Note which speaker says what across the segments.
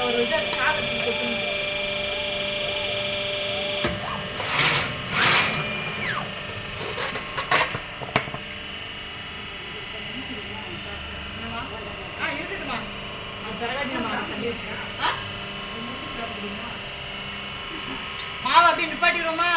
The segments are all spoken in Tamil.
Speaker 1: ஒரு இதை சாதத்துக்கு கொட்டுங்க. இருக்குதுமா மாவு அப்படியே நிப்பாட்டிடுவோமா?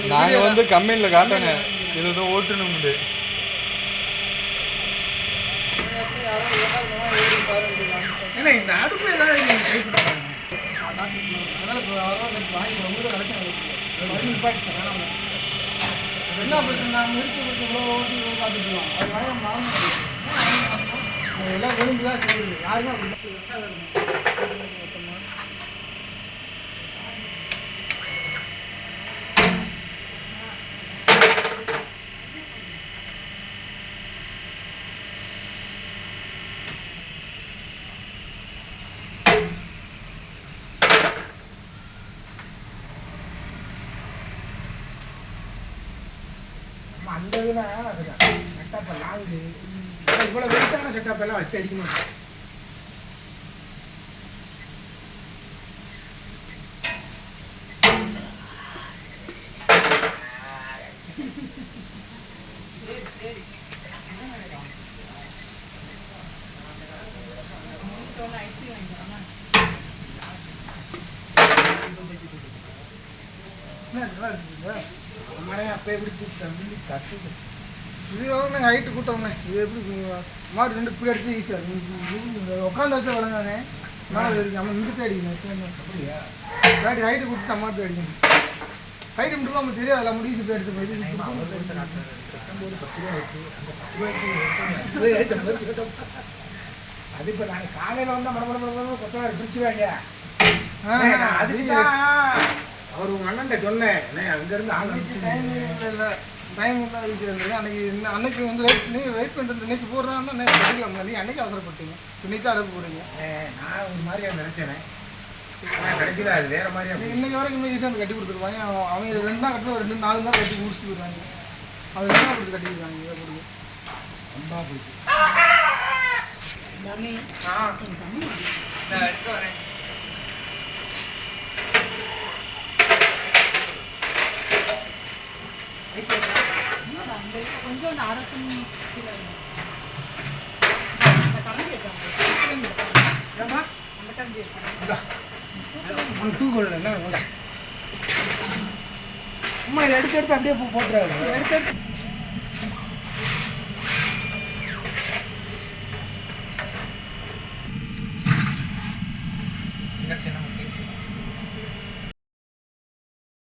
Speaker 2: நாங்க வந்து கம்பெனில காட்டங்க இது ஓட்டணும்
Speaker 1: இந்த அடுப்பு ஏதாவது என்ன பிரச்சனை ஓட்டி பார்த்துக்கலாம் அது எல்லாம் ஒழுங்குதான் செய்யுது யாருமே அந்த இதெல்லாம் செட்டப் லாங்கு இவ்வளோ வெயிட்டான செட்டப் எல்லாம் வச்சு அடிக்க மாட்டேன். அப்போ எப்படி கூப்பிட்டேன் கட்டு இது நாங்கள் ஹைட்டு கூட்டோம்ண்ணே. இது எப்படி மாடு ரெண்டு இப்படி அடிச்சு ஈஸியாக உட்காந்து வச்சா விளங்கானே மாடு இருக்கு. நம்ம இங்கிட்ட அடிக்கணும் அப்படியா பேட்டி ஹைட்டு கொடுத்து அம்மா போய் அடிக்கணும். ஹைட்டு மட்டும் நம்ம தெரியாது அதில் முடிச்சு போய் எடுத்து போயிட்டு அது இப்போ நாங்கள் காலையில் வந்தால் மடமட கொத்தவாரி பிரிச்சுவாங்க. அதுதான் அவர் உங்கள் அண்ணன்ட்ட சொன்னேன் அங்கேருந்து இல்லை டைம் தான் வீட்டில் இருந்தது. அன்னைக்கு வந்து வெயிட் பண்ணுறது நேற்று போடுறாங்கன்னா கிடைக்கலாம்ல. நீ அன்னைக்கு அவசரப்பட்டீங்க இன்னைக்கு தான் அனுப்ப போகிறீங்க. நான் ஒரு மாதிரியா நினச்சேனே கிடைக்கல. அது வேறு மாதிரியா இன்னைக்கு வரைக்கும் ஈஸியாக வந்து கட்டி கொடுத்துருவாங்க. அவங்க 2 நாள் கட்டணும் 2 4 நாள் கட்டி முடிச்சுட்டு போயிடுவாங்க. அது 2 நாள் கொடுத்து கட்டிடுவாங்க. இதை கொடுங்க ரொம்ப போயிடுச்சு. எடுத்து வரேன். கொஞ்சம் அரசு தூக்கல அம்மா இதை எடுத்து அப்படியே போட்டுறாரு எடுத்து